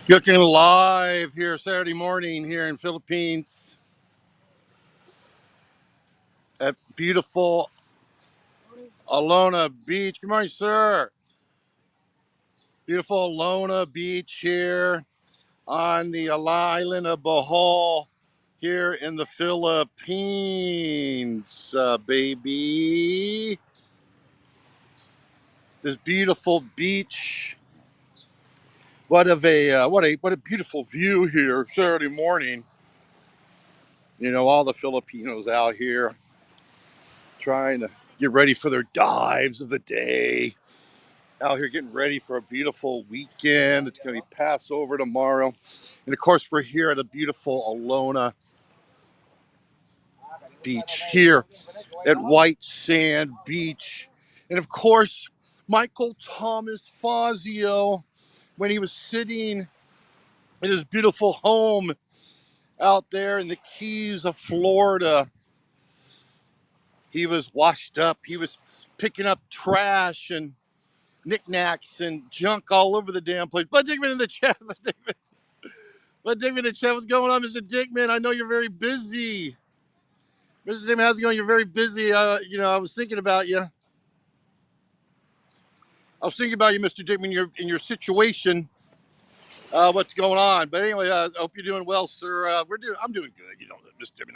Looking live here Saturday morning here in Philippines at beautiful Alona Beach. Good morning, sir. Beautiful Alona Beach here on the island of Bohol here in the Philippines, baby. This beautiful beach. What a beautiful view here Saturday morning. You know, all the Filipinos out here trying to get ready for their dives of the day. Out here getting ready for a beautiful weekend. It's going to be Passover tomorrow. And of course, we're here at a beautiful Alona Beach here at White Sand Beach. And of course, Michael Thomas Fasio, when he was sitting in his beautiful home out there in the Keys of Florida, he was washed up. He was picking up trash and knickknacks and junk all over the damn place. Bud Dickman in the chat. Bud Dickman in the chat. What's going on, Mr. Dickman? I know you're very busy. Mr. Dickman, how's it going? You're very busy. I was thinking about you. Mr. Dickman, in your situation. What's going on? But anyway, I hope you're doing well, sir. I'm doing good. You know, Mr. Dickman.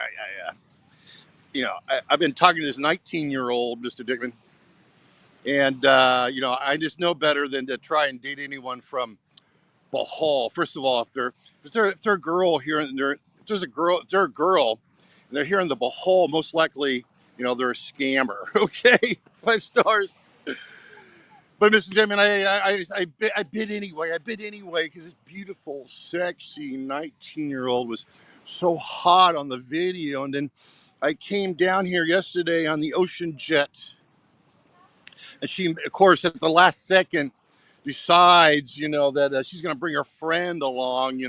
I've been talking to this 19-year-old, Mr. Dickman, and I just know better than to try and date anyone from Bahal. First of all, if they're a girl here and if they're a girl and they're here in the Bahal, most likely, they're a scammer. Okay, 5 stars. But Mr. Damon, I bid anyway. I bid anyway because this beautiful, sexy 19-year-old was so hot on the video, and then I came down here yesterday on the Ocean Jet, and she, of course, at the last second decides, that she's going to bring her friend along,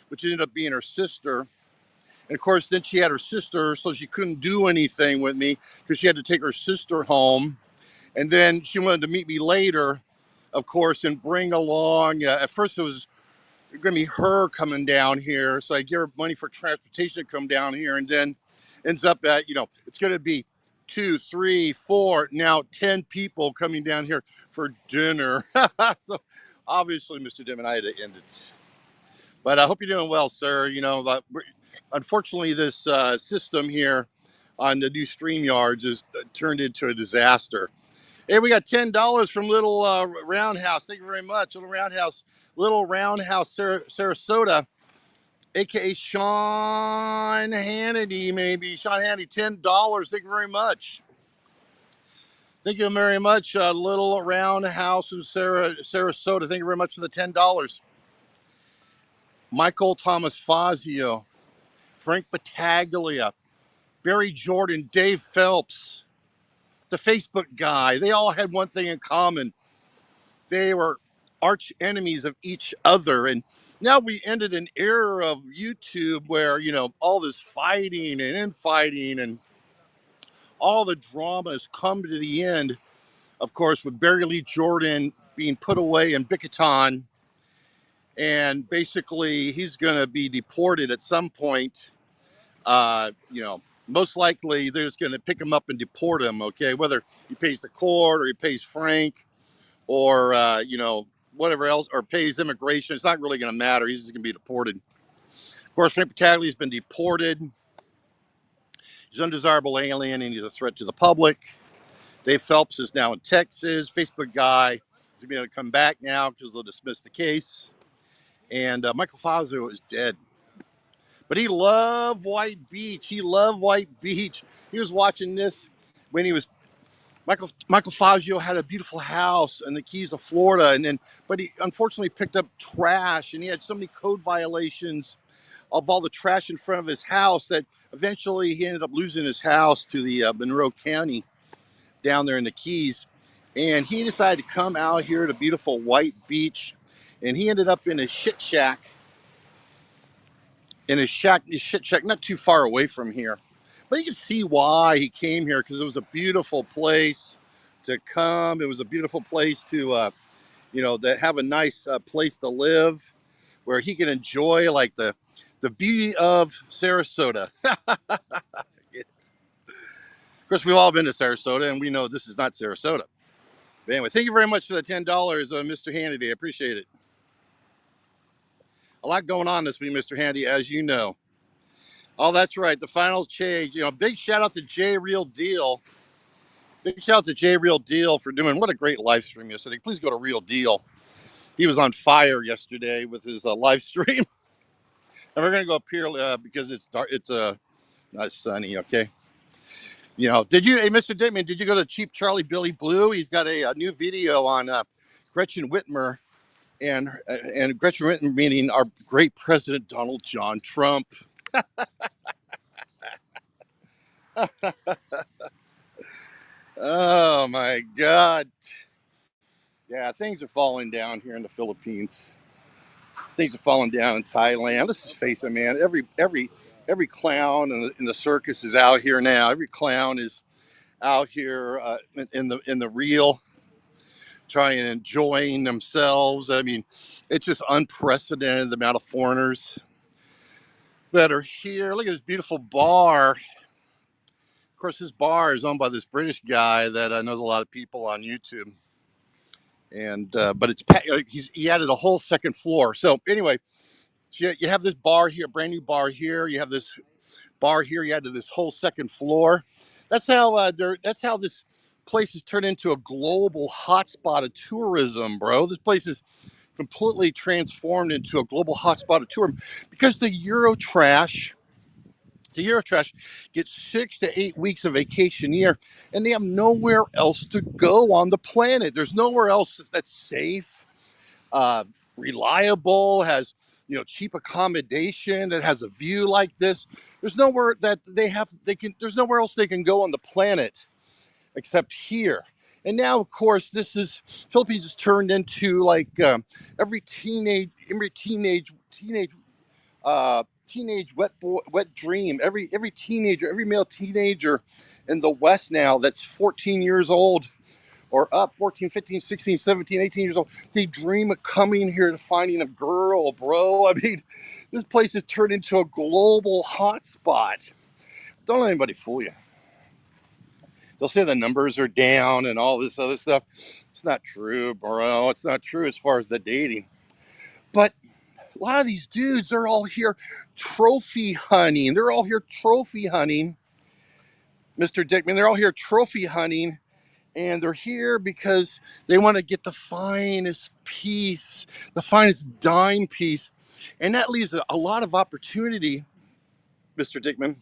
which ended up being her sister. And of course, then she had her sister, so she couldn't do anything with me because she had to take her sister home. And then she wanted to meet me later, of course, and bring along. At first, it was going to be her coming down here, so I give her money for transportation to come down here, and then ends up at, it's going to be 2, 3, 4, now 10 people coming down here for dinner. So obviously, Mr. Dimon, I had to end it. But I hope you're doing well, sir. Unfortunately, this system here on the new StreamYards is turned into a disaster. Hey, we got $10 from Little Roundhouse. Thank you very much, Little Roundhouse, Sarasota, aka Sean Hannity, maybe Sean Hannity. $10. Thank you very much. Thank you very much, Little Roundhouse in Sarasota. Thank you very much for the $10. Michael Thomas Fazio, Frank Battaglia, Barry Jordan, Dave Phelps, the Facebook guy. They all had one thing in common. They were arch enemies of each other. And now we ended an era of YouTube where, all this fighting and infighting and all the drama has come to the end, of course, with Barry Lee Jordan being put away in Bicatan. And basically, he's going to be deported at some point. Most likely they're just going to pick him up and deport him, okay? Whether he pays the court or he pays Frank or, whatever else, or pays immigration. It's not really going to matter. He's just going to be deported. Of course, Frank Battaglia has been deported. He's an undesirable alien and he's a threat to the public. Dave Phelps is now in Texas. Facebook guy is going to be able to come back now because they'll dismiss the case. And Michael Fazio is dead. But he loved White Beach. He was watching this when he was Michael Fazio had a beautiful house in the Keys of Florida, but he unfortunately picked up trash, and he had so many code violations of all the trash in front of his house that eventually he ended up losing his house to the Monroe County down there in the Keys. And he decided to come out here to beautiful White Beach, and he ended up in a shit shack. His shit shack, not too far away from here. But you can see why he came here, because it was a beautiful place to come. It was a beautiful place to, to have a nice place to live. where he can enjoy like the beauty of Sarasota. Of course, we've all been to Sarasota, and we know this is not Sarasota. But anyway, thank you very much for the $10, Mr. Hannity. I appreciate it. A lot going on this week, Mr. Handy, as you know. Oh, that's right. The final change. Big shout out to Jay Real Deal. Big shout out to Jay Real Deal for doing what a great live stream yesterday. Please go to Real Deal. He was on fire yesterday with his live stream. And we're gonna go up here because it's dark. It's not sunny. Okay. Did you, hey, Mr. Dickman, did you go to Cheap Charlie Billy Blue? He's got a new video on Gretchen Whitmer and Gretchen Whitmer meaning our great president Donald John Trump. Oh my God. Yeah, things are falling down here in the Philippines. Things are falling down in Thailand. Let's just face it, man. Every clown in the circus is out here now. Every clown is out here in the real, trying and enjoying themselves. I mean, it's just unprecedented the amount of foreigners that are here. Look at this beautiful bar. Of course, this bar is owned by this British guy that knows a lot of people on YouTube. And but he added a whole second floor. So anyway, you have this bar here, brand new bar here. You have this bar here. You added this whole second floor. That's how this place has turned into a global hotspot of tourism, bro. This place is completely transformed into a global hotspot of tourism because the Eurotrash gets 6 to 8 weeks of vacation a year, and they have nowhere else to go on the planet. There's nowhere else that's safe, reliable, has cheap accommodation, that has a view like this. There's nowhere that there's nowhere else they can go on the planet except here. And now, of course, Philippines has turned into like every teenage wet dream. Every teenager, every male teenager in the West now that's 14 years old or up, 14, 15, 16, 17, 18 years old, they dream of coming here to finding a girl, bro. I mean, this place has turned into a global hotspot. Don't let anybody fool you. They'll say the numbers are down and all this other stuff. It's not true, bro. It's not true as far as the dating. But a lot of these dudes, they're all here trophy hunting. They're all here trophy hunting, Mr. Dickman. They're all here trophy hunting, and they're here because they want to get the finest piece, the finest dime piece, and that leaves a lot of opportunity, Mr. Dickman.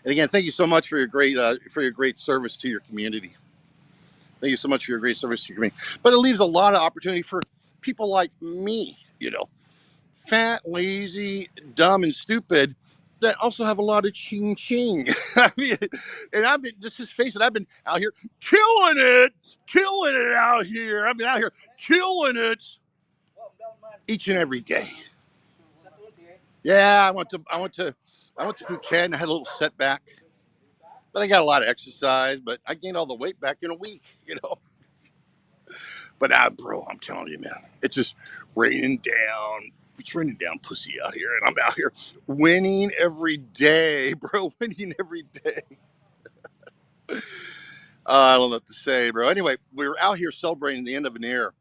And again, thank you so much for your great service to your community. Thank you so much for your great service to your community. But it leaves a lot of opportunity for people like me, fat, lazy, dumb, and stupid that also have a lot of ching ching. I mean, and just face it, I've been out here killing it out here. I've been out here killing it each and every day. Yeah, I went to Phuket and I had a little setback, but I got a lot of exercise. But I gained all the weight back in a week. But bro, I'm telling you, man, it's just raining down. It's raining down pussy out here, and I'm out here winning every day, bro. Winning every day. I don't know what to say, bro. Anyway, we were out here celebrating the end of an era.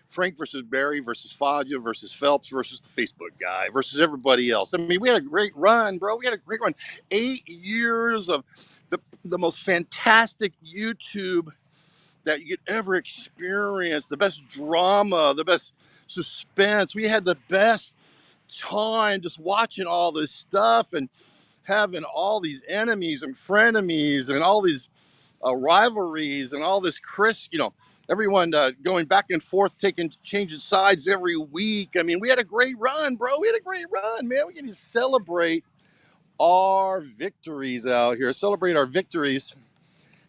Frank versus Barry versus Fasio versus Phelps versus the Facebook guy versus everybody else. I mean, we had a great run, bro. We had a great run. 8 years of the most fantastic YouTube that you could ever experience. The best drama, the best suspense. We had the best time just watching all this stuff and having all these enemies and frenemies and all these rivalries and all this everyone going back and forth, changing sides every week. I mean, we had a great run, bro. We had a great run, man. We can just celebrate our victories out here. Celebrate our victories.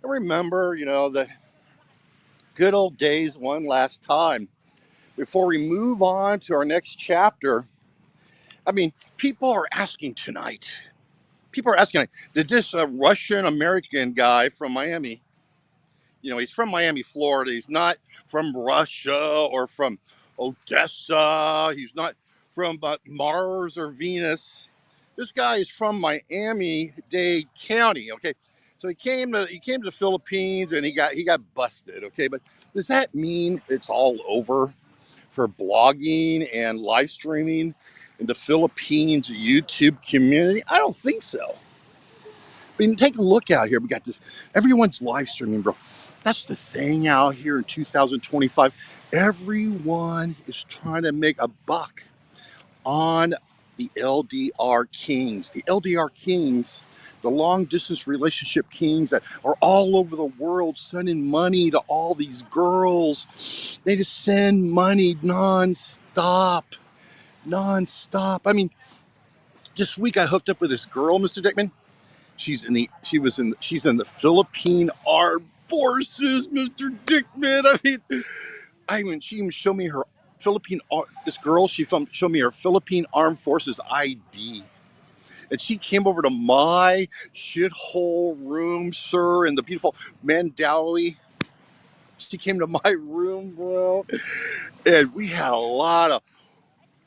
And remember, the good old days one last time. Before we move on to our next chapter, I mean, people are asking tonight, did this Russian American guy from Miami, he's from Miami, Florida. He's not from Russia or from Odessa. He's not from Mars or Venus. This guy is from Miami-Dade County. Okay, so he came to the Philippines and he got busted. Okay, but does that mean it's all over for blogging and live streaming in the Philippines YouTube community? I don't think so. I mean, take a look out here. We got this. Everyone's live streaming, bro. That's the thing out here in 2025. Everyone is trying to make a buck on the LDR Kings. The LDR Kings, the long distance relationship kings that are all over the world sending money to all these girls. They just send money nonstop. Nonstop. I mean, this week I hooked up with this girl, Mr. Dickman. She's in the Philippine Armed Forces, Mr. Dickman. I mean, she even showed me her this girl, showed me her Philippine Armed Forces ID. And she came over to my shithole room, sir, in the beautiful Mandawi. She came to my room, bro. And we had a lot of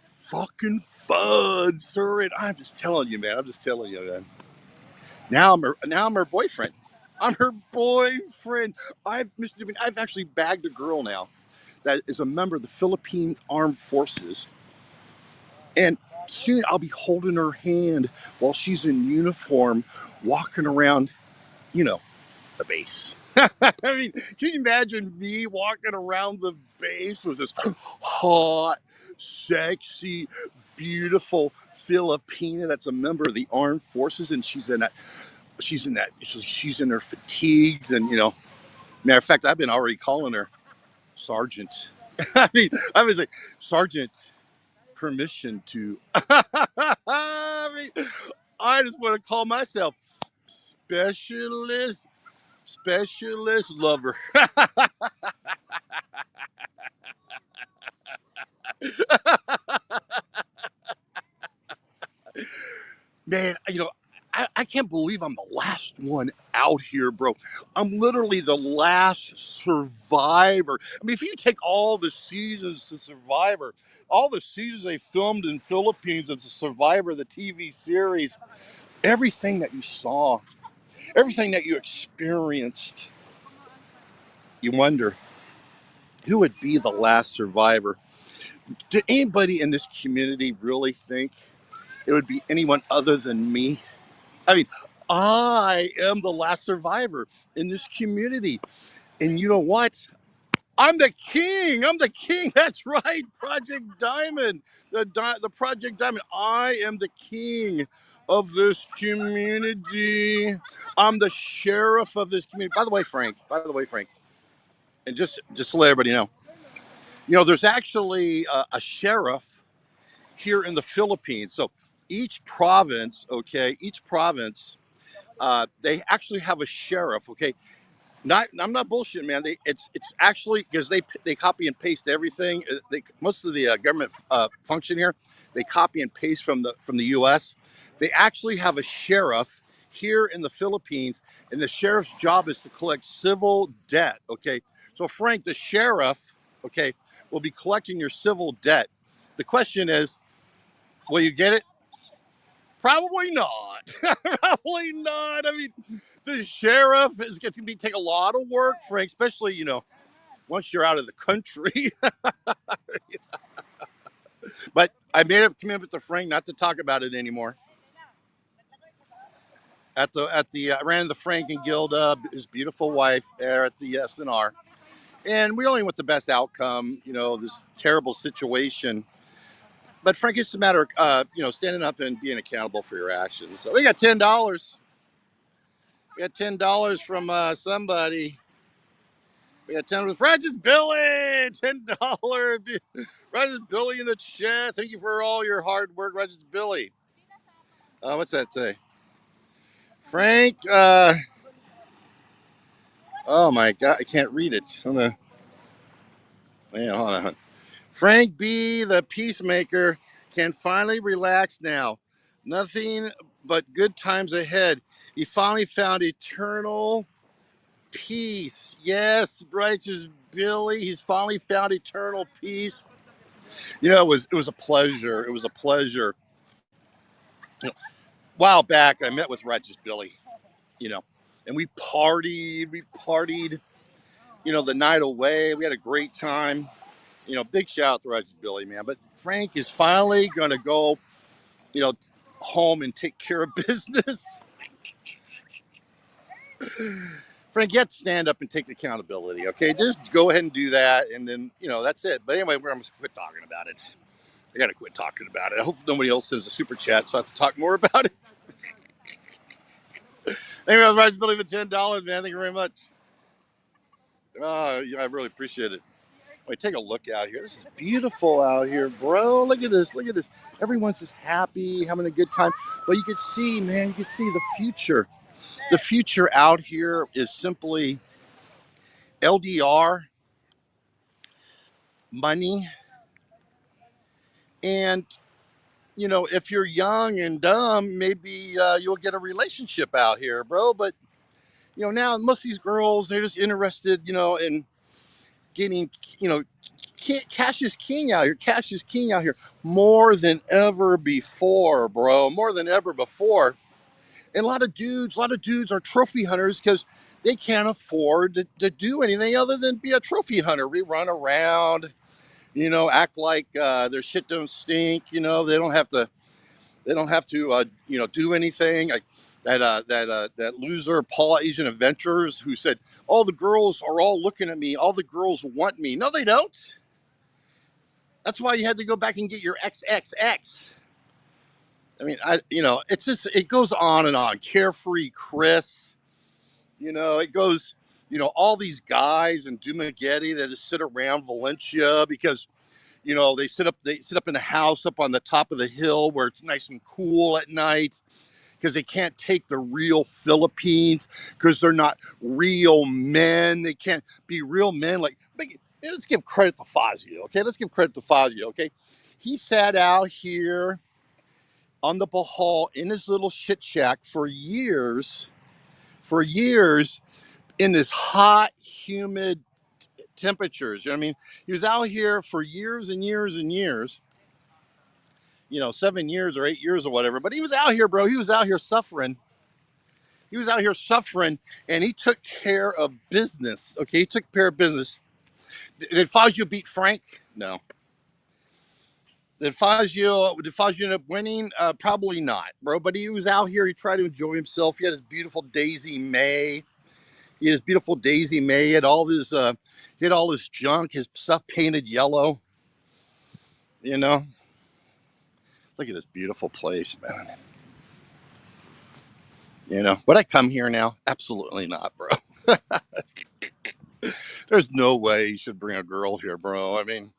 fucking fun, sir. And I'm just telling you, man. Now I'm her boyfriend. I'm her boyfriend. I've actually bagged a girl now that is a member of the Philippine Armed Forces. And soon I'll be holding her hand while she's in uniform, walking around, you know, the base. I mean, can you imagine me walking around the base with this hot, sexy, beautiful Filipina that's a member of the armed forces, and she's in her fatigues, and matter of fact, I've been already calling her Sergeant. I mean, I was like, Sergeant, permission to. I mean, I just want to call myself specialist lover. Man, I can't believe I'm the last one out here, bro. I'm literally the last survivor. I mean, if you take all the seasons to Survivor, all the seasons they filmed in Philippines as a Survivor, the TV series, everything that you saw, everything that you experienced, you wonder who would be the last survivor. Did anybody in this community really think it would be anyone other than me? I mean, I am the last survivor in this community. And you know what? I'm the king. I'm the king. That's right. Project Diamond. The Project Diamond. I am the king of this community. I'm the sheriff of this community. By the way, Frank, and just to let everybody know, there's actually a sheriff here in the Philippines. So each province, they actually have a sheriff. Okay, I'm not bullshitting, man. It's actually because they copy and paste everything. Most of the government function here, they copy and paste from the U.S. They actually have a sheriff here in the Philippines, and the sheriff's job is to collect civil debt. Okay, so Frank, the sheriff, okay, will be collecting your civil debt. The question is, will you get it? Probably not. Probably not. I mean, the sheriff is going to take a lot of work, Frank, especially, once you're out of the country. But I made a commitment to Frank not to talk about it anymore. I ran into Frank and Gilda, his beautiful wife, there at the SNR. And we only want the best outcome, this terrible situation. But Frank, it's a matter of, standing up and being accountable for your actions. So we got $10. We got $10 from somebody. We got $10 with Regis Billy. $10. Regis Billy in the chat. Thank you for all your hard work, Regis Billy. What's that say? Frank. Oh my God, I can't read it. Man, hold on. Frank B, the peacemaker, can finally relax now. Nothing but good times ahead. He finally found eternal peace. Yes, righteous Billy. He's finally found eternal peace. It was a pleasure. It was a pleasure. A while back, I met with Righteous Billy. You know, and we partied. We partied. The night away. We had a great time. Big shout out to Righteous Billy, man. But Frank is finally gonna go. You know, home and take care of business. Frank, you have to stand up and take accountability, okay? Just go ahead and do that, and then, that's it. But anyway, we're going to quit talking about it. I got to quit talking about it. I hope nobody else sends a super chat, so I have to talk more about it. Anyway, I was right to believe in $10, man. Thank you very much. I really appreciate it. Wait, take a look out here. This is beautiful out here, bro. Look at this. Look at this. Everyone's just happy, having a good time. Well, you can see, man, you can see the future. The future out here is simply LDR, money, and if you're young and dumb, maybe you'll get a relationship out here, bro. But now most of these girls, they're just interested, in getting, cash is king out here. Cash is king out here more than ever before, bro. More than ever before. And a lot of dudes are trophy hunters because they can't afford to do anything other than be a trophy hunter. We run around, act like their shit don't stink. They don't have to do anything. Like that loser Paul Asian Adventures who said all the girls are all looking at me, all the girls want me. No, they don't. That's why you had to go back and get your XXX. I mean, it's just, it goes on and on. Carefree Chris, it goes, all these guys in Dumagetti that just sit around Valencia because they sit up in a house up on the top of the hill where it's nice and cool at night because they can't take the real Philippines because they're not real men. They can't be real men. Let's give credit to Fasio, okay? Let's give credit to Fasio, okay? He sat out here on the Bahal in his little shit shack for years in this hot, humid temperatures. You know what I mean? He was out here for years and years and years, 7 years or 8 years or whatever. But he was out here, bro. He was out here suffering. He was out here suffering, and he took care of business. Okay, he took care of business. Did Fazio beat Frank? No. Did Fazio end up winning? Probably not, bro. But he was out here. He tried to enjoy himself. He had his beautiful Daisy May. He had all this. He had all this junk. His stuff painted yellow. You know. Look at this beautiful place, man. Would I come here now? Absolutely not, bro. There's no way you should bring a girl here, bro. I mean,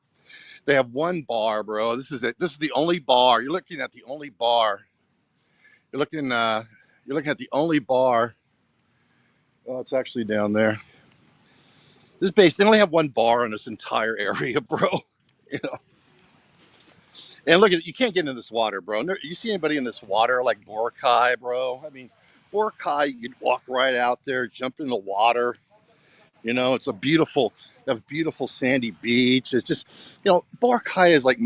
they have one bar, bro. This is it. This is the only bar. You're looking at the only bar. You're looking. You're looking at the only bar. Oh, it's actually down there. This base. They only have one bar in this entire area, bro. You know. And look at it. You can't get into this water, bro. You see anybody in this water like Boracay, bro? I mean, Boracay, you could walk right out there, jump in the water. It's a beautiful sandy beach. It's just, Boracay is like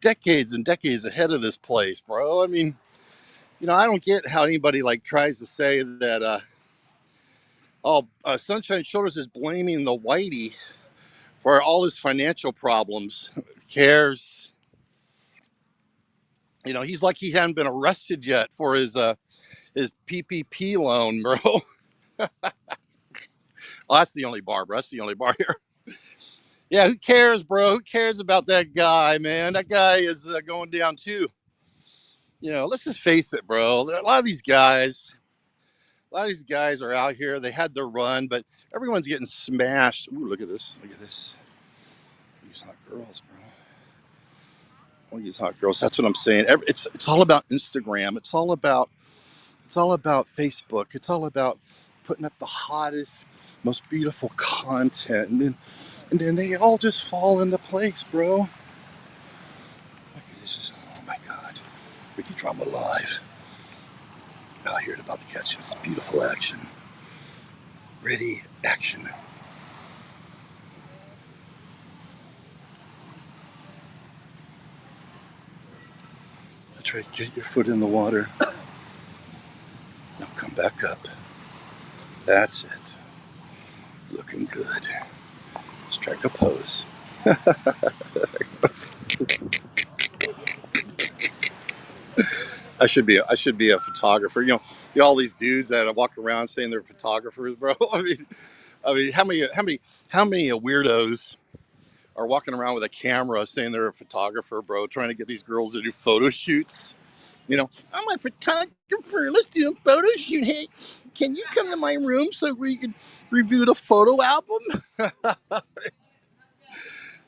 decades and decades ahead of this place, bro. I mean, I don't get how anybody like tries to say that, Sunshine Shoulders is blaming the whitey for all his financial problems. Who cares? He's like he hadn't been arrested yet for his PPP loan, bro. Oh, that's the only bar, bro. That's the only bar here. Yeah, who cares, bro? Who cares about that guy, man? That guy is going down too. Let's just face it, bro. A lot of these guys are out here. They had their run, but everyone's getting smashed. Ooh, look at this. Look at this. These hot girls, bro. Look at these hot girls. That's what I'm saying. It's all about Instagram. It's all about Facebook. It's all about putting up the hottest, most beautiful content, and then they all just fall into place, bro. Look at this. Oh my God. Ricky Drama Live. Out here about to catch this beautiful action. Ready, action. Try to get your foot in the water. Now come back up. That's it. Looking good. Strike a pose. I should be a photographer. All these dudes that walk around saying they're photographers, bro. I mean, how many weirdos are walking around with a camera saying they're a photographer, bro, trying to get these girls to do photo shoots. I'm a photographer. Let's do a photo shoot. Hey, can you come to my room so we can review the photo album? Does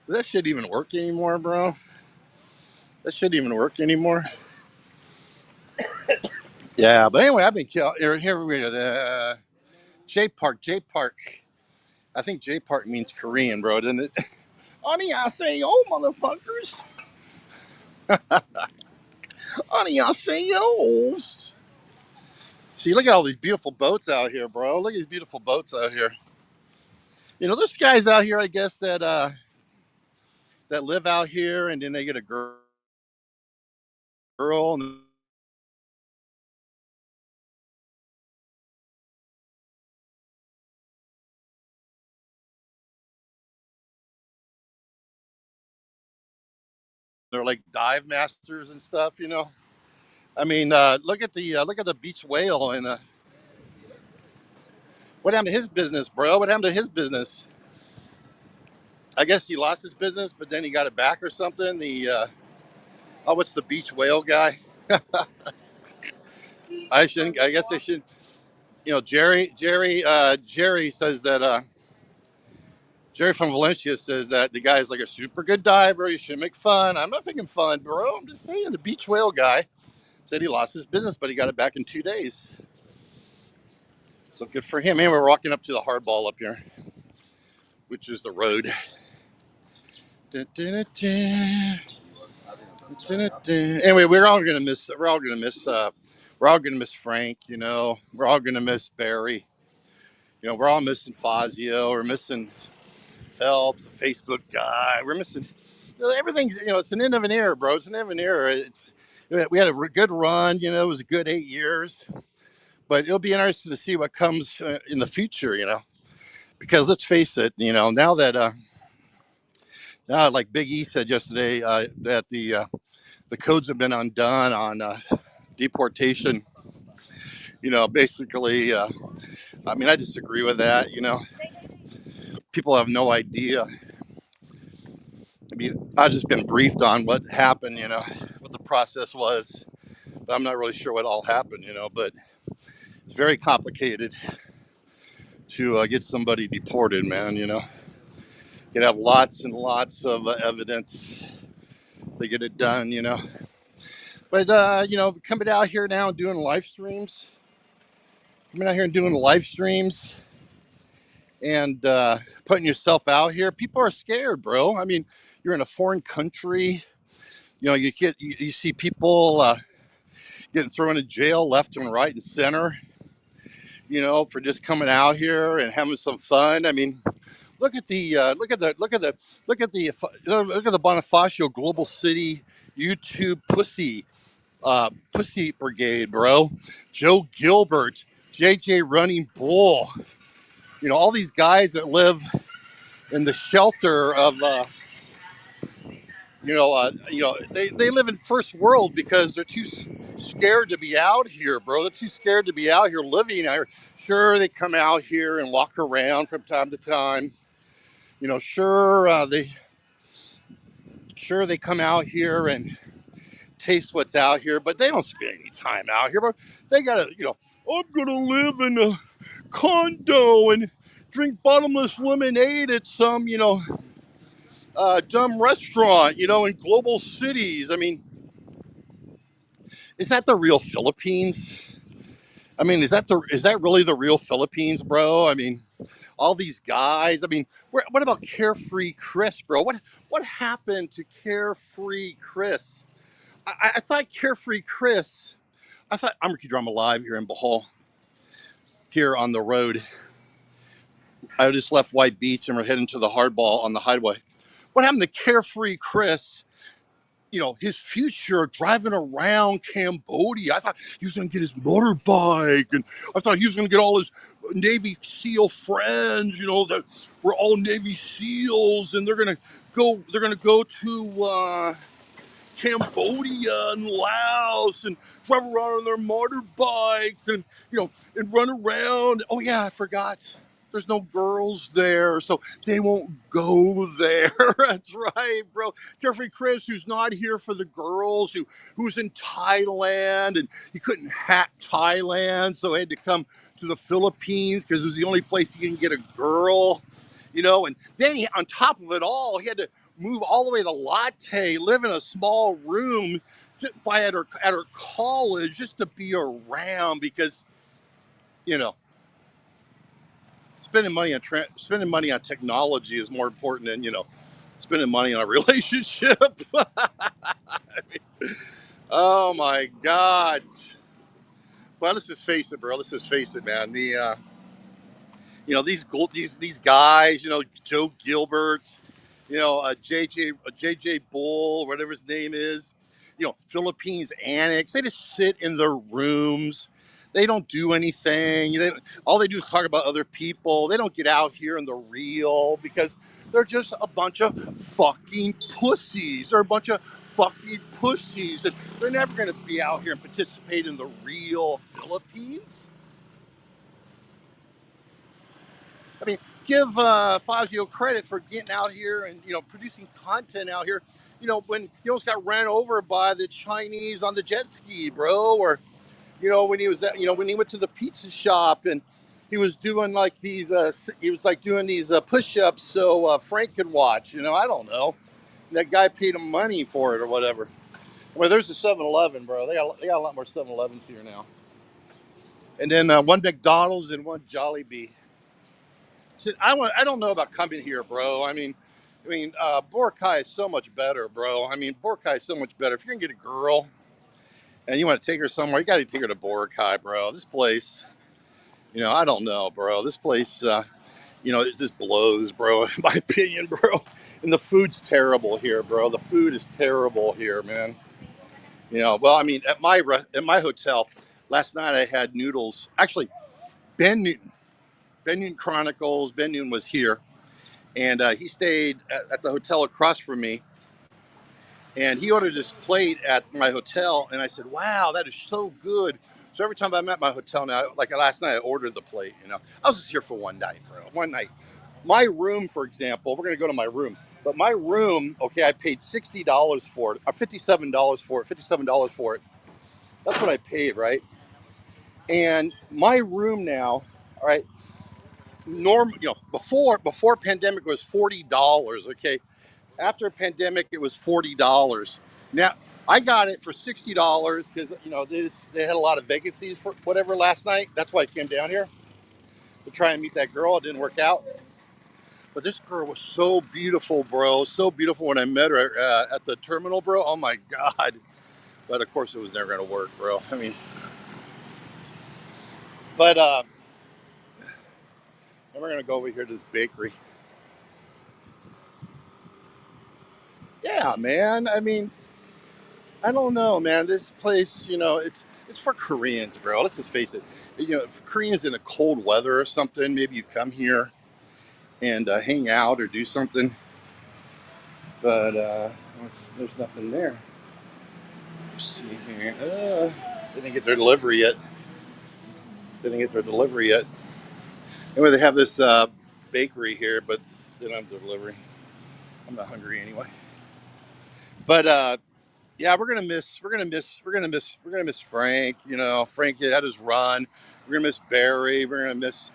that shit even work anymore, bro? That shouldn't even work anymore. Yeah, but anyway, I've been here we go. J Park, J Park. I think J Park means Korean, bro, doesn't it? Annyeonghaseyo, motherfuckers. Annyeonghaseyo. See, look at all these beautiful boats out here, bro. Look at these beautiful boats out here. There's guys out here, I guess, that live out here, and then they get a girl, and they're like dive masters and stuff. I mean, look at the beach whale, and what happened to his business, bro? What happened to his business? I guess he lost his business, but then he got it back or something. What's the beach whale guy? I shouldn't. I guess they should. Jerry says that. Jerry from Valencia says that the guy is like a super good diver. You should make fun. I'm not making fun, bro. I'm just saying the beach whale guy said he lost his business, but he got it back in 2 days. So good for him. And we're walking up to the hardball up here, which is the road. Anyway, we're all gonna miss. We're all gonna miss. We're all gonna miss Frank. We're all gonna miss Barry. We're all missing Fasio. We're missing Phelps, the Facebook guy. We're missing. Everything's. It's an end of an era, bro. It's an end of an era. We had a good run. It was a good 8 years. But it'll be interesting to see what comes in the future. Because let's face it. Now like Big E said yesterday, that the codes have been undone on deportation. Basically, I mean, I disagree with that. People have no idea. I mean, I've just been briefed on what happened, what the process was. But I'm not really sure what all happened, but it's very complicated to get somebody deported, man. You can have lots and lots of evidence to get it done. But, coming out here now and doing live streams, and putting yourself out here, people are scared, bro. I mean, you're in a foreign country. You see people getting thrown in jail left and right and center. For just coming out here and having some fun. I mean, look at the Bonifacio Global City YouTube pussy brigade, bro. Joe Gilbert, JJ Running Bull. All these guys that live in the shelter of they live in first world because they're too scared to be out here, bro. They're too scared to be out here living out here. Sure, they come out here and walk around from time to time. Sure they come out here and taste what's out here, but they don't spend any time out here. But they gotta, I'm gonna live in a condo and drink bottomless lemonade at some, dumb restaurant, in global cities. I mean, is that the real Philippines? I mean, is that really the real Philippines, bro? I mean, all these guys. I mean, what about Carefree Chris, bro? What happened to Carefree Chris? I thought Carefree Chris. I thought I'm Ricky Drama live here in Bohol, here on the road. I just left White Beach and we're heading to the hardball on the highway. What happened to Carefree Chris? his future driving around Cambodia. I thought he was going to get his motorbike, and I thought he was going to get all his Navy SEAL friends, that were all Navy SEALs, and they're going to go to Cambodia and Laos and drive around on their motorbikes and and run around. Oh yeah, I forgot. There's no girls there, so they won't go there. That's right, bro. Carefree Chris, who's not here for the girls, who's in Thailand, and he couldn't hack Thailand, so he had to come to the Philippines because it was the only place he can get a girl. And then on top of it all, he had to move all the way to Latte, live in a small room at her college just to be around because, you know, spending money on technology is more important than spending money on a relationship. Oh my God! Well, let's just face it, bro. Let's just face it, man. These guys, Joe Gilbert, JJ Bull, whatever his name is, Philippines Annex. They just sit in their rooms. They don't do anything. All they do is talk about other people. They don't get out here in the real because they're just a bunch of fucking pussies. They're a bunch of fucking pussies that they're never going to be out here and participate in the real Philippines. I mean, give Fasio credit for getting out here and producing content out here. When he almost got ran over by the Chinese on the jet ski, bro, or when he was when he went to the pizza shop and he was doing like these push-ups so Frank could watch. I don't know. That guy paid him money for it or whatever. Well, there's a 7-Eleven, bro. They got a lot more 7-Elevens here now. And then one McDonald's and one Jollibee. I don't know about coming here, bro. Boracay is so much better, bro. Boracay is so much better. If you're gonna get a girl and you want to take her somewhere, you got to take her to Boracay, bro. This place, I don't know, bro. This place, it just blows, bro. In my opinion, bro. And the food's terrible here, bro. The food is terrible here, man. Well, at my hotel last night, I had noodles. Actually, Ben Newton Chronicles. Ben Newton was here. And he stayed at the hotel across from me. And he ordered this plate at my hotel. And I said, wow, that is so good. So every time I'm at my hotel now, like last night, I ordered the plate. I was just here for one night, bro. One night. My room, for example, we're going to go to my room. But my room, okay, I paid $60 for it, or $57 for it, $57 for it. That's what I paid, right? And my room now, all right, before pandemic was $40, okay? After a pandemic, it was $40. Now, I got it for $60 because, they had a lot of vacancies for whatever last night. That's why I came down here to try and meet that girl. It didn't work out. But this girl was so beautiful, bro. So beautiful when I met her at the terminal, bro. Oh, my God. But, of course, it was never going to work, bro. But we're going to go over here to this bakery. Yeah, man. I don't know, man. This place, it's for Koreans, bro. Let's just face it. If Koreans in a cold weather or something, maybe you come here and hang out or do something. But there's nothing there. Let's see here. They didn't get their delivery yet. Anyway, they have this bakery here, but they don't have their delivery. I'm not hungry anyway. But yeah, we're gonna miss Frank. Frank had his run. We're gonna miss Barry. We're gonna miss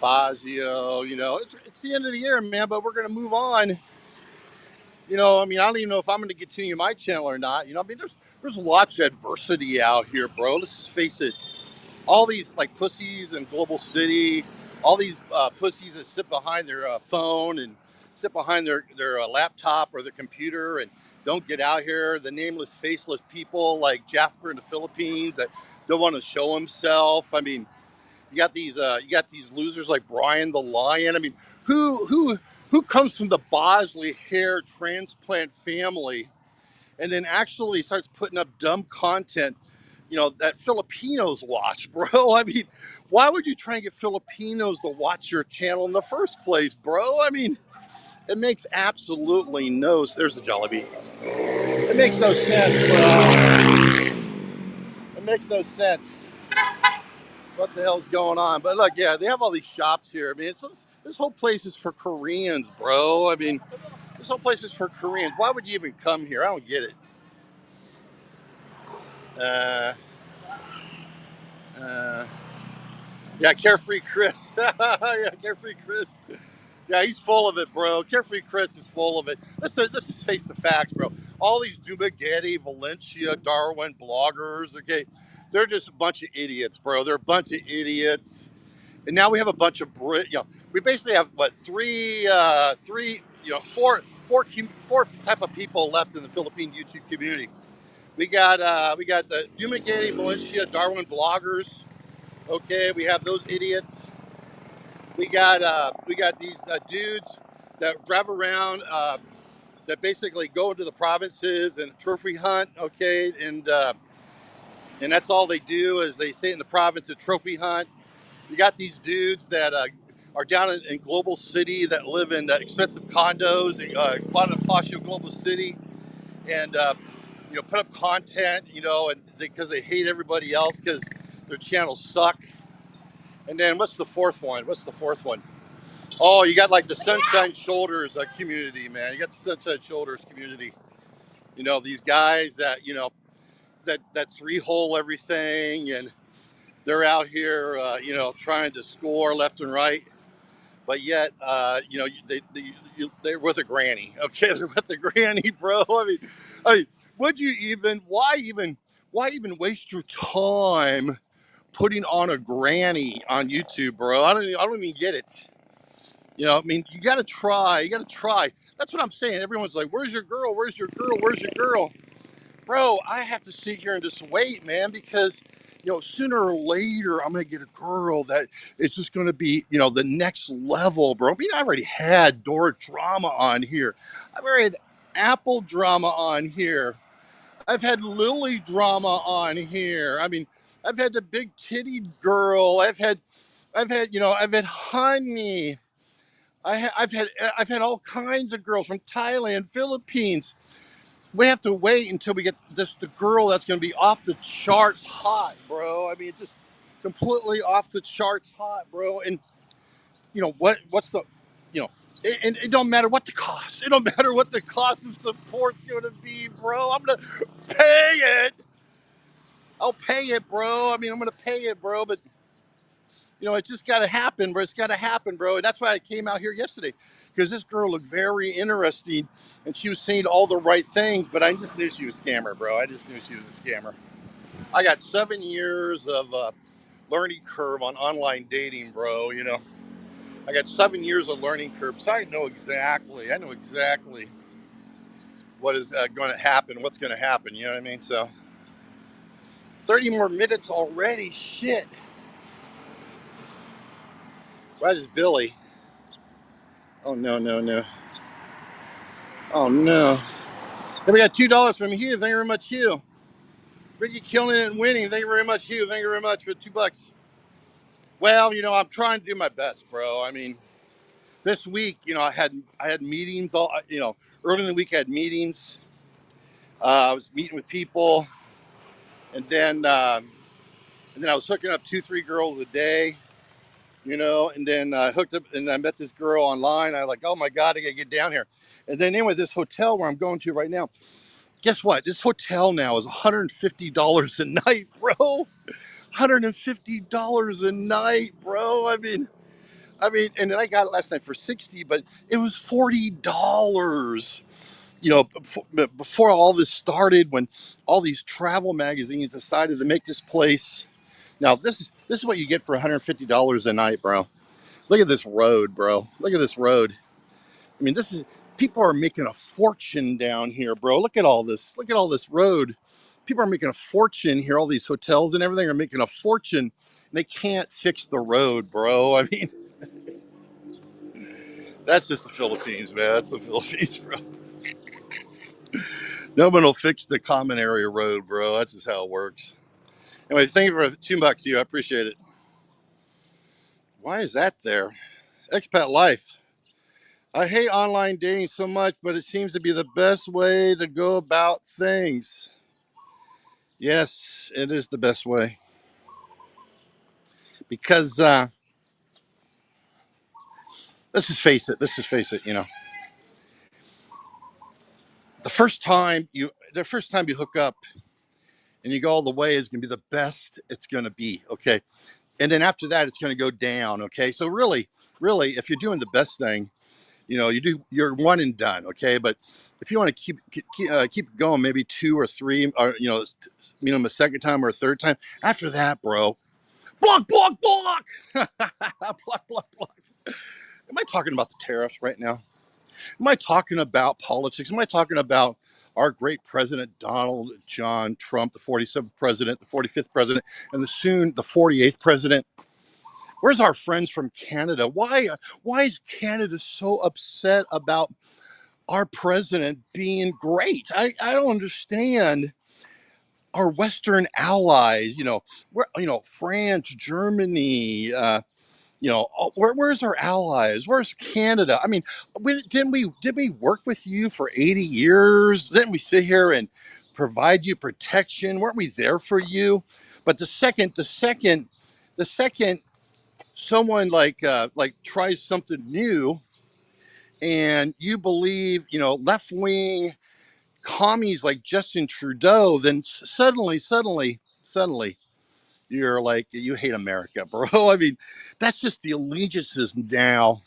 Fasio. It's the end of the year, man. But we're gonna move on. I don't even know if I'm gonna continue my channel or not. There's lots of adversity out here, bro. Let's just face it. All these like pussies in Global City, all these pussies that sit behind their phone and sit behind their laptop or their computer and don't get out here. The nameless, faceless people like Jasper in the Philippines that don't want to show himself. You got these losers like Brian the Lion. Who comes from the Bosley hair transplant family and then actually starts putting up dumb content, that Filipinos watch, bro. I mean, why would you try and get Filipinos to watch your channel in the first place, bro? I mean, it makes absolutely no sense. There's the Jollibee. It makes no sense, bro. It makes no sense. What the hell's going on? But look, yeah, they have all these shops here. I mean, this whole place is for Koreans, bro. I mean, this whole place is for Koreans. Why would you even come here? I don't get it. Uh, uh, yeah, Carefree Chris. Yeah, Carefree Chris. Yeah, he's full of it, bro. Carefree Chris is full of it. Let's just face the facts, bro. All these Dumagetti, Valencia, Darwin bloggers, okay, they're just a bunch of idiots, bro. They're a bunch of idiots. And now we have a bunch of we basically have what four type of people left in the Philippine YouTube community. We got the Dumagetti, Valencia, Darwin bloggers. Okay, we have those idiots. We got these dudes that drive around that basically go into the provinces and trophy hunt. Okay, and that's all they do is they stay in the province and trophy hunt. You got these dudes that are down in Global City that live in expensive condos, Fasio Global City, and put up content, and because they hate everybody else because their channels suck. And then what's the fourth one? Oh, you got like the Sunshine Shoulders community, man. You got the Sunshine Shoulders community. These guys that that three-hole everything, and they're out here, trying to score left and right. But yet, they're with a granny. Okay, they're with a granny, bro. I mean, would you even? Why even waste your time putting on a granny on YouTube, bro? I don't even get it. I mean, you got to try. You got to try. That's what I'm saying. Everyone's like, "Where's your girl? Where's your girl? Where's your girl?" Bro, I have to sit here and just wait, man, because sooner or later I'm gonna get a girl that is just gonna be, the next level, bro. I mean, I already had Dora drama on here. I've already had Apple drama on here. I've had Lily drama on here. I mean, I've had the big titty girl. I've had Honey. I've had all kinds of girls from Thailand, Philippines. We have to wait until we get the girl that's going to be off the charts hot, bro. I mean, just completely off the charts hot, bro. And what's the, you know, and it don't matter what the cost. It don't matter what the cost of support's going to be, bro. I'm gonna pay it. I'll pay it, bro. I mean, I'm gonna pay it, bro. But it's just got to happen, bro. It's got to happen, bro. And that's why I came out here yesterday, because this girl looked very interesting and she was saying all the right things, but I just knew she was a scammer, bro. I just knew she was a scammer. I got 7 years of learning curve on online dating, bro. I got 7 years of learning curve, so I know exactly what is going to happen, what's going to happen. You know what I mean? So 30 more minutes already. Shit. Why is Billy? Oh, no, no, no. Oh, no. Then we got $2 from Hugh. Thank you very much, Hugh. Ricky killing it and winning. Thank you very much, Hugh. Thank you very much for $2. Well, I'm trying to do my best, bro. I mean, this week, I had meetings all, early in the week I had meetings. I was meeting with people, and then I was hooking up 2-3 girls a day, and then I hooked up and I met this girl online. I was like, oh my God, I gotta get down here. And then anyway, this hotel where I'm going to right now, guess what? This hotel now is $150 a night, bro. $150 a night, bro. And then I got it last night for 60, but it was $40. Before all this started, when all these travel magazines decided to make this place. Now this is what you get for $150 a night, bro. Look at this road, bro. Look at this road. I mean, people are making a fortune down here, bro. Look at all this. Look at all this road. People are making a fortune here. All these hotels and everything are making a fortune, and they can't fix the road, bro. I mean, that's just the Philippines, man. That's the Philippines, bro. No one will fix the common area road, bro. That's just how it works. Anyway, thank you for $2, you. I appreciate it. Why is that there? Expat life. I hate online dating so much, but it seems to be the best way to go about things. Yes, it is the best way. Because let's just face it. Let's just face it. You know, the first time you hook up and you go all the way is going to be the best it's going to be. Okay, and then after that, it's going to go down. Okay, so really, if you're doing the best thing, you're one and done. Okay, but if you want to keep going, maybe two or three, or a second time or a third time. After that, bro, block, block, block, block, block, block. Am I talking about the tariffs right now? Am I talking about politics? Am I talking about our great president, Donald John Trump, the 47th president, the 45th president, and the 48th president? Where's our friends from Canada? Why is Canada so upset about our president being great? I don't understand. Our Western allies, France, Germany, where's our allies? Where's Canada? I mean, did we work with you for 80 years? Didn't we sit here and provide you protection? Weren't we there for you? But the second someone like tries something new, and you believe, left wing commies like Justin Trudeau, then suddenly you're like, you hate America, bro. I mean, that's just the allegiances now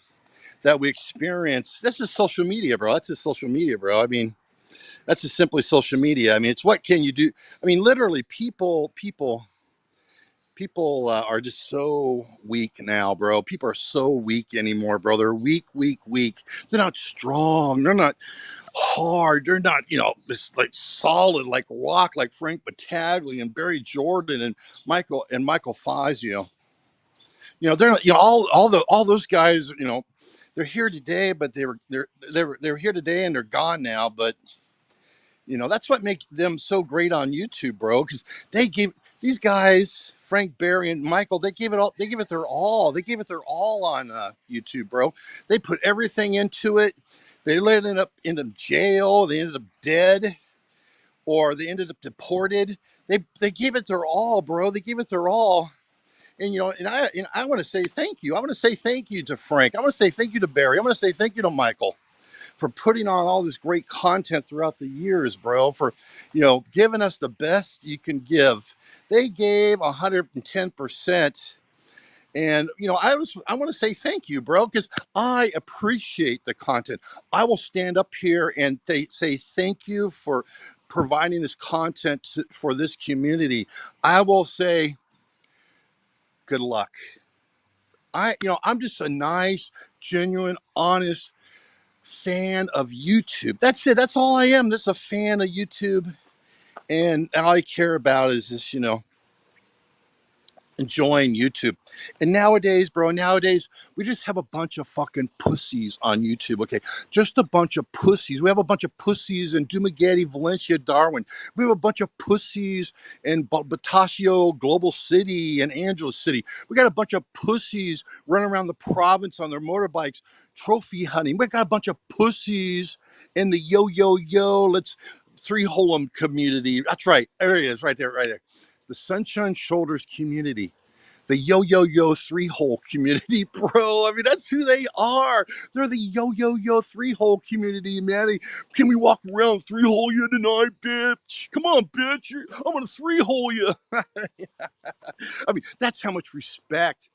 that we experience. That's just social media, bro. That's just social media, bro. I mean, that's just simply social media. I mean, it's what can you do? I mean, literally, people are just so weak now, bro. People are so weak anymore, bro. They're weak, weak, weak. They're not strong. They're not hard. They're not, just like solid, like rock, like Frank Battaglia and Barry Jordan and Michael Fasio. They're not, all those guys. They're here today, but they're here today and they're gone now. But that's what makes them so great on YouTube, bro. Because they gave these guys, Frank, Barry, and Michael, they gave it all. They gave it their all. They gave it their all on YouTube, bro. They put everything into it. They ended up in jail. They ended up dead, or they ended up deported. They gave it their all, bro. They gave it their all. And I want to say thank you. I want to say thank you to Frank. I want to say thank you to Barry. I want to say thank you to Michael for putting on all this great content throughout the years, bro, for, giving us the best you can give. They gave 110%. And, I want to say thank you, bro, because I appreciate the content. I will stand up here and say thank you for providing this content for this community. I will say good luck. I'm just a nice, genuine, honest fan of YouTube. That's it. That's all I am. Just a fan of YouTube. And all I care about is just, enjoying YouTube. And nowadays, bro, we just have a bunch of fucking pussies on YouTube, okay? Just a bunch of pussies. We have a bunch of pussies in Dumaguete, Valencia, Darwin. We have a bunch of pussies in Batasio, Global City, and Angeles City. We got a bunch of pussies running around the province on their motorbikes, trophy hunting. We got a bunch of pussies in the let's three-hole 'em community. That's right. There it is, right there, right there. The Sunshine Shoulders community, the three-hole community, bro. I mean, that's who they are. They're the three-hole community, man. Can we walk around three-hole you tonight, bitch? Come on, bitch. I'm gonna three-hole you. I mean, that's how much respect,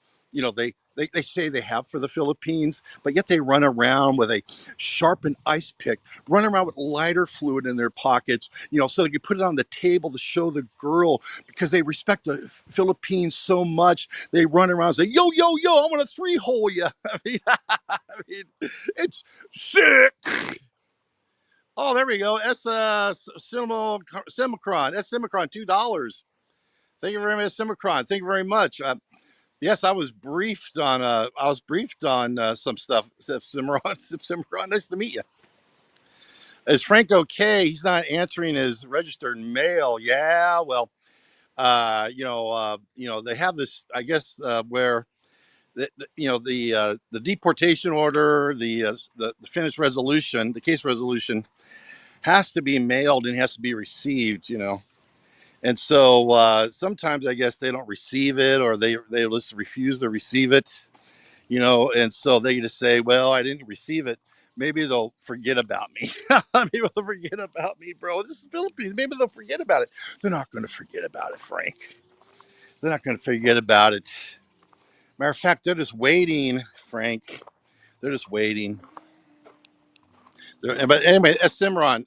they say they have for the Philippines, but yet they run around with a sharpened ice pick, run around with lighter fluid in their pockets, so they can put it on the table to show the girl because they respect the Philippines so much. They run around and say, I'm gonna three-hole you. I mean, it's sick. Oh, there we go. That's Simicron. That's Simicron, $2. Thank you very much, Simicron. Thank you very much. Yes, I was briefed on. Some stuff. Simicron, nice to meet you. Is Frank okay? He's not answering his registered mail. Yeah, well, they have this, I guess, where the deportation order, the finished resolution, the case resolution has to be mailed and has to be received. And so sometimes I guess they don't receive it, or they just refuse to receive it. And so they just say, well, I didn't receive it. Maybe they'll forget about me. Maybe they'll forget about me, bro. This is Philippines. Maybe they'll forget about it. They're not going to forget about it, Frank. They're not going to forget about it. Matter of fact, they're just waiting, Frank. They're just waiting. But anyway, Cimarron,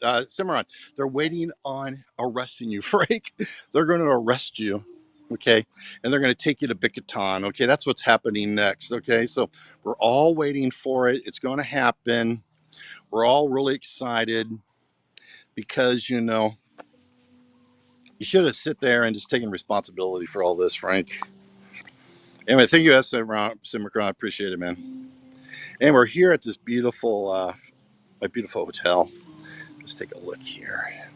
they're waiting on arresting you, Frank. They're going to arrest you, okay? And they're going to take you to Bicoton, okay? That's what's happening next, okay? So we're all waiting for it. It's going to happen. We're all really excited because, you should have sit there and just taken responsibility for all this, Frank. Anyway, thank you, Cimarron. I appreciate it, man. And we're here at this beautiful hotel. Let's take a look here.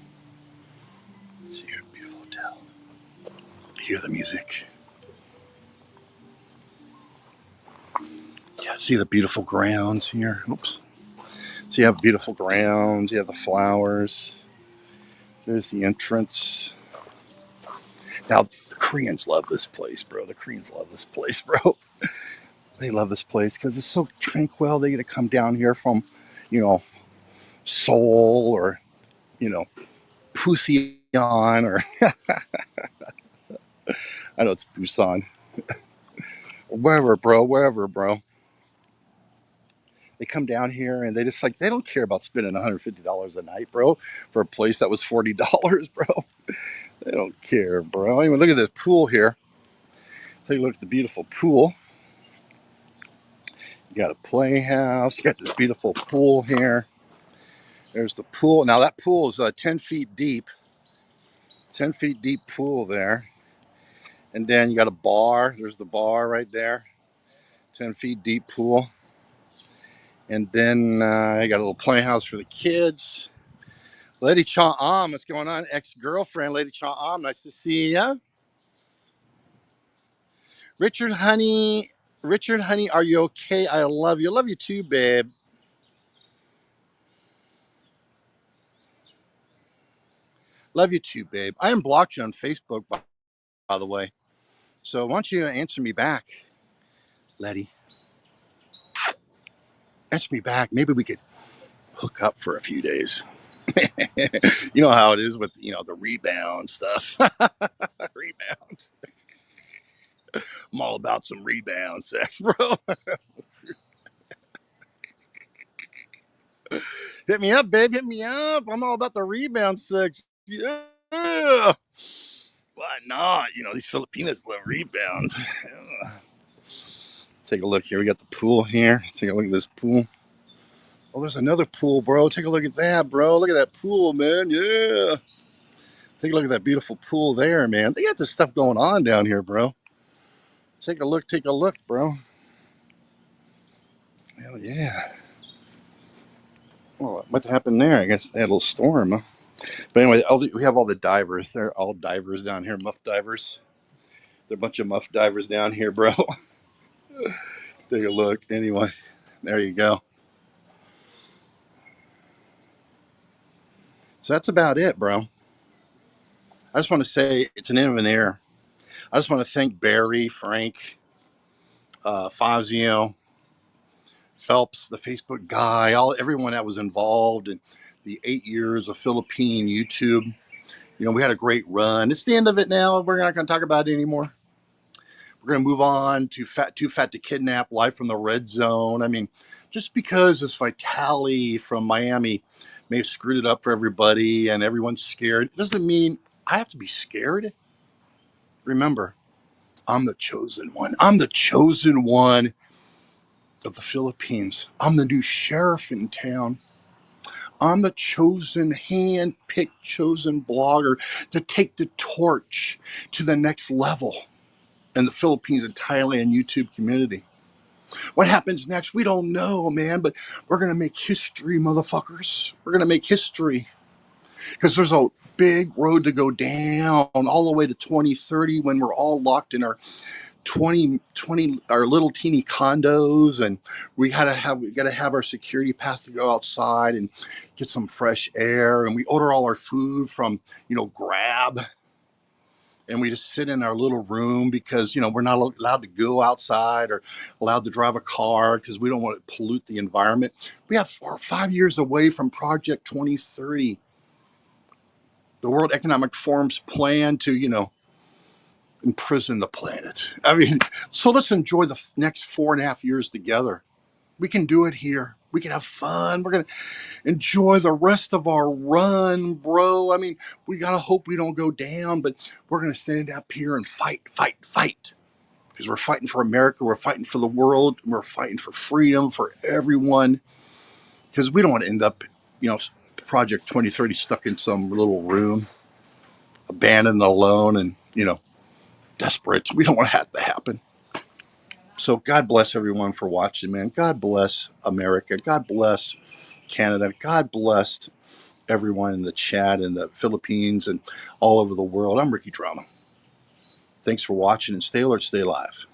Let's see here, beautiful hotel. Hear the music. Yeah, see the beautiful grounds here. Oops. So you have beautiful grounds. You have the flowers. There's the entrance. Now, the Koreans love this place, bro. The Koreans love this place, bro. They love this place because it's so tranquil. They get to come down here from, you know, Seoul or, Pusion or I know it's Busan. Wherever, bro. They come down here and they don't care about spending $150 a night, bro, for a place that was $40, bro. They don't care, bro. Anyway, look at this pool here. Take a look at the beautiful pool. You got a playhouse. You got this beautiful pool here. There's the pool. Now that pool is 10 feet deep. 10 feet deep pool there. And then you got a bar. There's the bar right there. 10 feet deep pool. And then you got a little playhouse for the kids. Lady Cha-Am, what's going on? Ex-girlfriend, Lady Cha-Am, nice to see ya. Richard, honey, are you okay? I love you. Love you too, babe. Love you too, babe. I unblocked you on Facebook, by the way. So why don't you answer me back, Letty? Answer me back. Maybe we could hook up for a few days. You know how it is with, the rebound stuff. Rebound. I'm all about some rebound sex, bro. Hit me up, babe. Hit me up. I'm all about the rebound sex. Yeah. Why not? These Filipinas love rebounds. Take a look here. We got the pool here. Take a look at this pool. Oh, there's another pool, bro. Take a look at that, bro. Look at that pool, man. Yeah. Take a look at that beautiful pool there, man. They got this stuff going on down here, bro. Take a look, bro. Hell yeah. Well, what happened there? I guess they had a little storm, huh? But anyway, we have all the divers. They're all divers down here, muff divers. There are a bunch of muff divers down here, bro. Take a look. Anyway, there you go. So that's about it, bro. I just want to say it's an end of an era. I just want to thank Barry, Frank, Fasio, Phelps, the Facebook guy, everyone that was involved in the 8 years of Philippine YouTube. We had a great run. It's the end of it now. We're not going to talk about it anymore. We're going to move on to Too Fat to Kidnap, Live from the Red Zone. I mean, just because this Vitali from Miami may have screwed it up for everybody and everyone's scared, it doesn't mean I have to be scared. Remember, I'm the chosen one. I'm the chosen one of the Philippines. I'm the new sheriff in town. I'm the chosen, hand-picked, chosen blogger to take the torch to the next level in the Philippines and Thailand YouTube community. What happens next? We don't know, man, but we're going to make history, motherfuckers. We're going to make history because there's a big road to go down all the way to 2030 when we're all locked in our 20 our little teeny condos, and we gotta have our security pass to go outside and get some fresh air, and we order all our food from Grab, and we just sit in our little room because we're not allowed to go outside or allowed to drive a car because we don't want to pollute the environment. We have 5 years away from Project 2030, the World Economic Forum's plan to imprison the planet. I mean, so let's enjoy the next 4.5 years together. We can do it here. We can have fun. We're going to enjoy the rest of our run, bro. I mean, we got to hope we don't go down, but we're going to stand up here and fight, fight, fight. Because we're fighting for America. We're fighting for the world. We're fighting for freedom for everyone. Because we don't want to end up, Project 2030 stuck in some little room, abandoned, alone, and, desperate. We don't want that to happen. So God bless everyone for watching, man. God bless America. God bless Canada. God bless everyone in the chat in the Philippines and all over the world. I'm Ricky Drama. Thanks for watching, and stay alert, stay alive.